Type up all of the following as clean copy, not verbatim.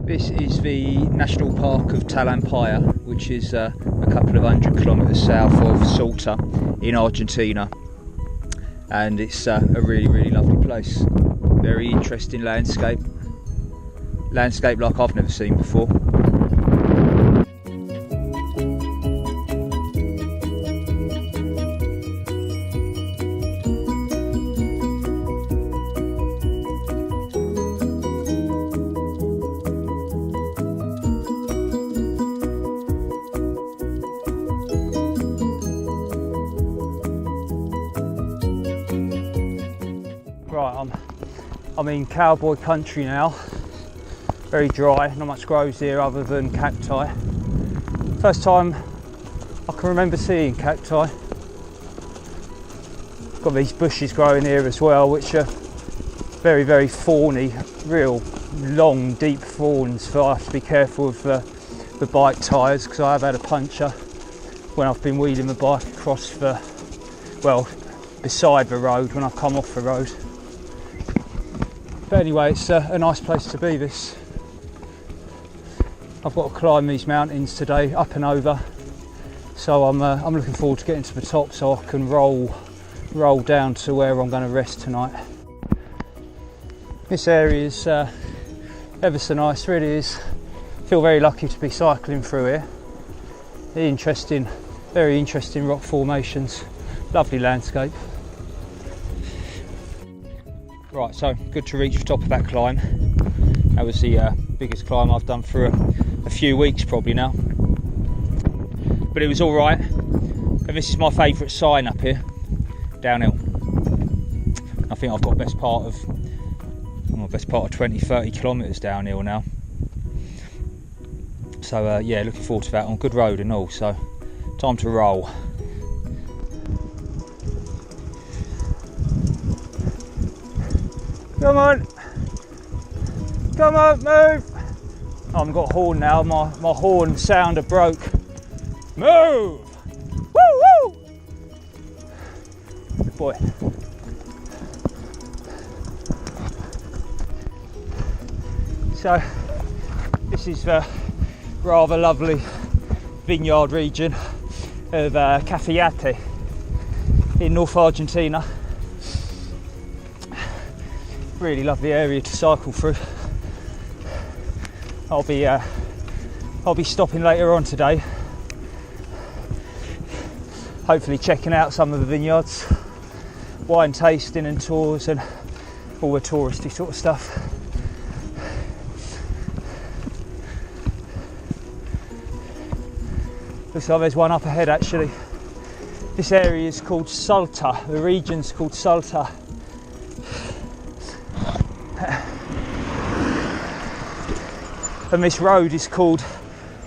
This is the National Park of Talampaya, which is a couple of 100 kilometres south of Salta in Argentina, and it's a really lovely place. Very interesting landscape like I've never seen before. Right, I'm in cowboy country now. Very dry, not much grows here other than cacti. First time I can remember seeing cacti. Got these bushes growing here as well, which are very thorny, real long deep thorns, so I have to be careful of the bike tyres, because I have had a puncture when I've been wheeling the bike across beside the road when I've come off the road. But anyway, it's a nice place to be, this. I've got to climb these mountains today, up and over. So I'm looking forward to getting to the top so I can roll down to where I'm going to rest tonight. This area is ever so nice, really is. I feel very lucky to be cycling through here. Very interesting rock formations, lovely landscape. Right, so good to reach the top of that climb. That was the biggest climb I've done for a few weeks probably now. But it was all right. And this is my favourite sign up here, downhill. I think I've got best part of 20-30 kilometres downhill now. So yeah, looking forward to that, on good road and all. So time to roll. Come on, move! Oh, I haven't got a horn now, my horn sounder broke. Move! Woo! Good boy. So, this is the rather lovely vineyard region of Cafayate in North Argentina. Really lovely area to cycle through. I'll be stopping later on today, hopefully checking out some of the vineyards, wine tasting and tours and all the touristy sort of stuff. Looks like there's one up ahead actually. This area is called Salta, the region's called Salta. And this road is called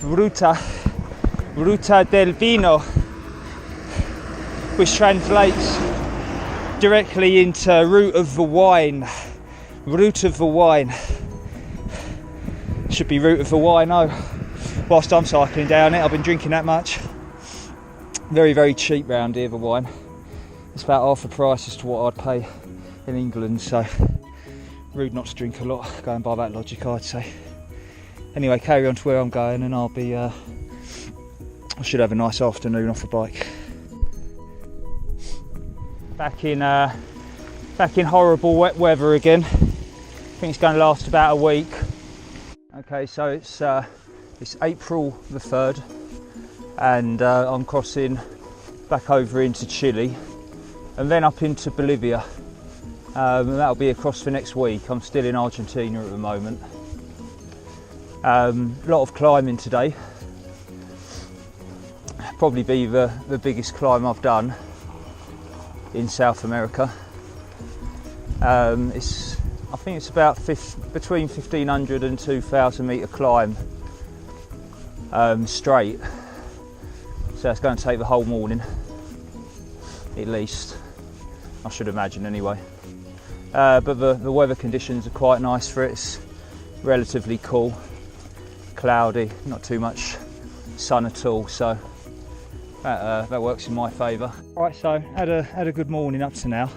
Ruta del Vino, which translates directly into route of the wine. Route of the wine. Should be route of the wine, oh. Whilst I'm cycling down it, I've been drinking that much. Very cheap round here, the wine. It's about half the price as to what I'd pay in England, so rude not to drink a lot, going by that logic I'd say. Anyway, carry on to where I'm going and I should have a nice afternoon off the bike. Back in horrible wet weather again. I think it's going to last about a week. Okay, so it's April the 3rd and I'm crossing back over into Chile and then up into Bolivia. And that'll be across the next week. I'm still in Argentina at the moment. A lot of climbing today. Probably be the biggest climb I've done in South America. I think it's about between 1,500 and 2,000 metre climb straight. So it's going to take the whole morning, at least. I should imagine anyway. But the weather conditions are quite nice for it. It's relatively cool. Cloudy, not too much sun at all, so that works in my favour. Right, so had a good morning up to now,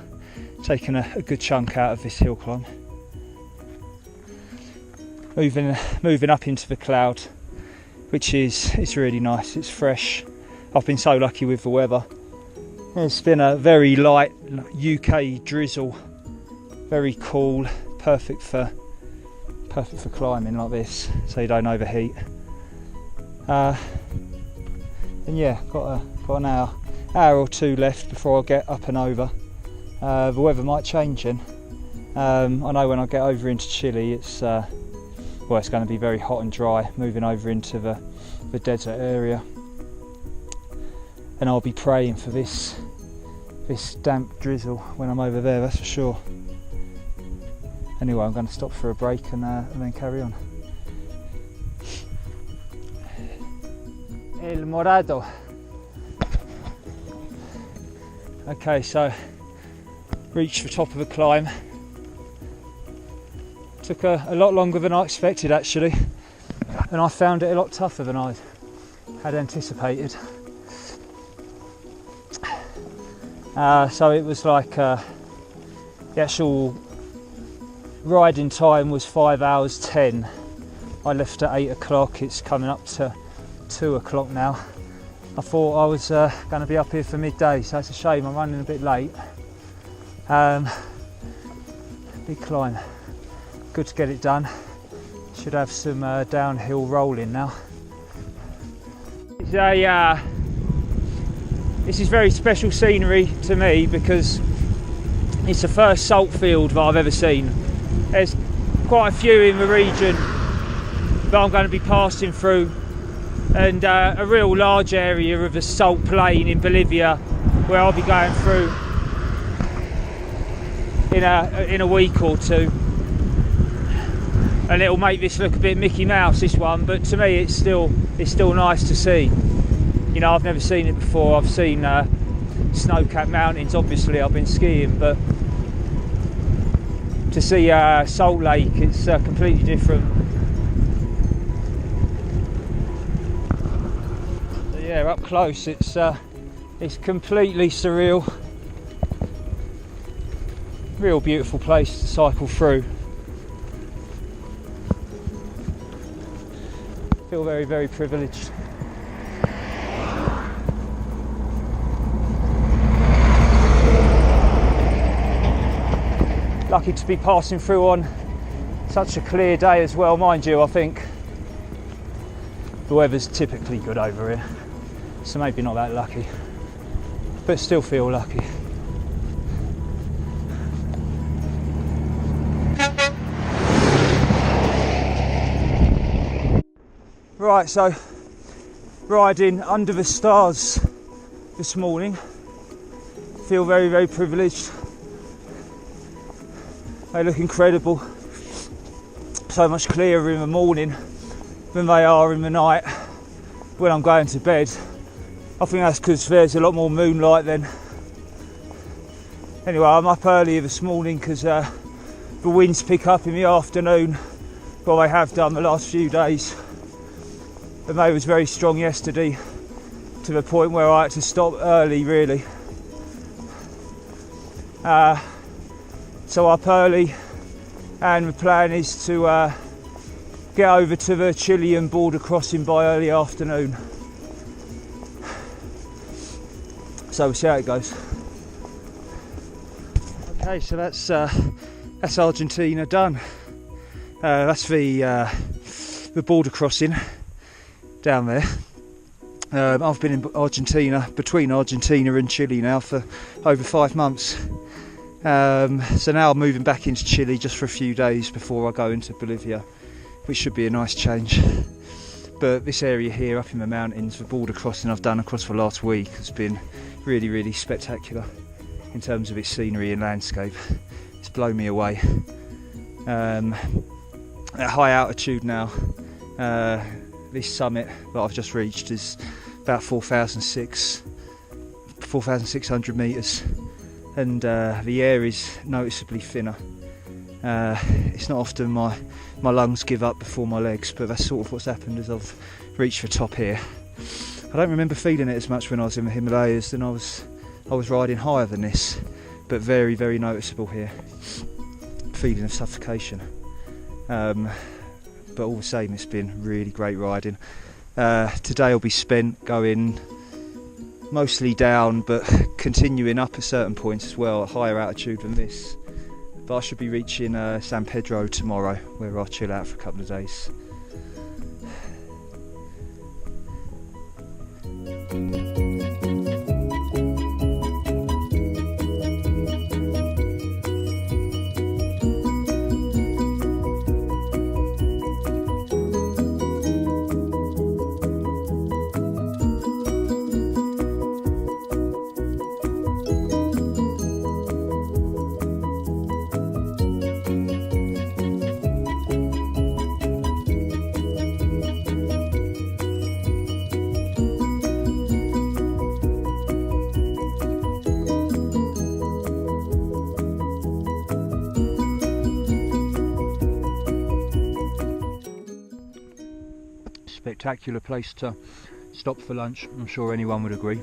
taken a good chunk out of this hill climb. moving up into the cloud, which it's really nice. It's fresh. I've been so lucky with the weather. It's been a very light UK drizzle, very cool, perfect for climbing like this, so you don't overheat. And yeah, got an hour or two left before I get up and over. The weather might change then. I know when I get over into Chile, it's going to be very hot and dry, moving over into the desert area, and I'll be praying for this damp drizzle when I'm over there, that's for sure. Anyway, I'm going to stop for a break and then carry on. El Morado. Okay, so reached the top of the climb. Took a lot longer than I expected actually, and I found it a lot tougher than I had anticipated. So it was like the actual riding time was 5 hours 10. I left at 8 o'clock, it's coming up to 2 o'clock now. I thought I was going to be up here for midday, so it's a shame I'm running a bit late. Big climb, good to get it done. Should have some downhill rolling now. This is very special scenery to me because it's the first salt field that I've ever seen. There's quite a few in the region that I'm going to be passing through, and a real large area of the salt plain in Bolivia where I'll be going through in a week or two, and it'll make this look a bit Mickey Mouse, this one, but to me it's still nice to see. You know, I've never seen it before. I've seen snow-capped mountains, obviously I've been skiing, but to see Salt Lake, it's completely different. So yeah, up close it's completely surreal. Real beautiful place to cycle through. Feel very, very privileged. Lucky to be passing through on such a clear day as well, mind you. I think the weather's typically good over here, so maybe not that lucky, but still feel lucky. Right, so riding under the stars this morning. Feel very, very privileged. They look incredible. So much clearer in the morning than they are in the night when I'm going to bed. I think that's because there's a lot more moonlight then. Anyway, I'm up early this morning because the winds pick up in the afternoon. Well, they have done the last few days. And they was very strong yesterday, to the point where I had to stop early, really. So up early, and the plan is to get over to the Chilean border crossing by early afternoon. So we'll see how it goes. Okay, so that's Argentina done. That's the border crossing down there. I've been in Argentina, between Argentina and Chile now for over 5 months. So now I'm moving back into Chile just for a few days before I go into Bolivia, which should be a nice change. But this area here up in the mountains, the border crossing I've done across the last week, has been really, really spectacular in terms of its scenery and landscape. It's blown me away. At high altitude now, this summit that I've just reached is about 4,600 metres, and the air is noticeably thinner. It's not often my lungs give up before my legs, but that's sort of what's happened as I've reached the top here. I don't remember feeling it as much when I was in the Himalayas, than I was riding higher than this, but very, very noticeable here. Feeling of suffocation. but all the same it's been really great riding. Today will be spent going mostly down but continuing up at certain points as well at higher altitude than this, but I should be reaching San Pedro tomorrow, where I'll chill out for a couple of days. Spectacular place to stop for lunch, I'm sure anyone would agree.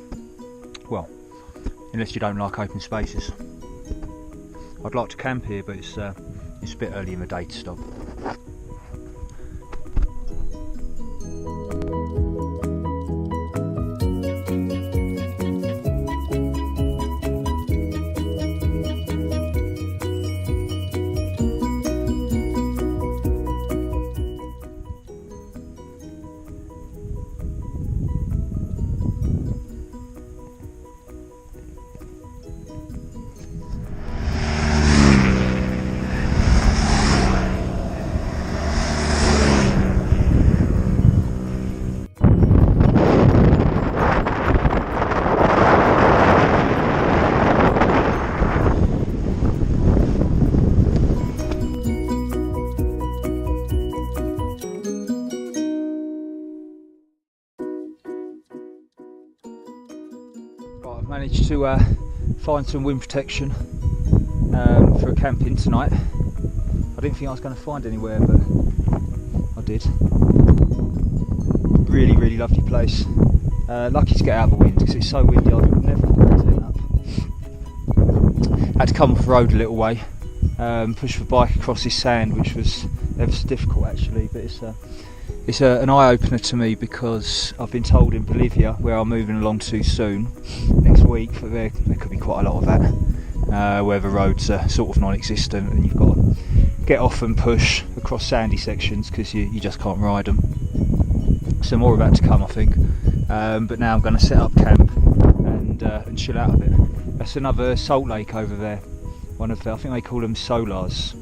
Well, unless you don't like open spaces. I'd like to camp here, but it's a bit early in the day to stop. I've managed to find some wind protection for camping tonight. I didn't think I was going to find anywhere, but I did. Really, really lovely place. Lucky to get out of the wind because it's so windy. I would never have put the tent up. Had to come off the road a little way, push the bike across this sand, which was ever so difficult actually, but it's an eye-opener to me, because I've been told in Bolivia, where I'm moving along to soon, next week, that there could be quite a lot of that, where the roads are sort of non-existent and you've got to get off and push across sandy sections because you just can't ride them. So more of that to come, I think. But now I'm going to set up camp and chill out a bit. That's another salt lake over there. One of I think they call them solars.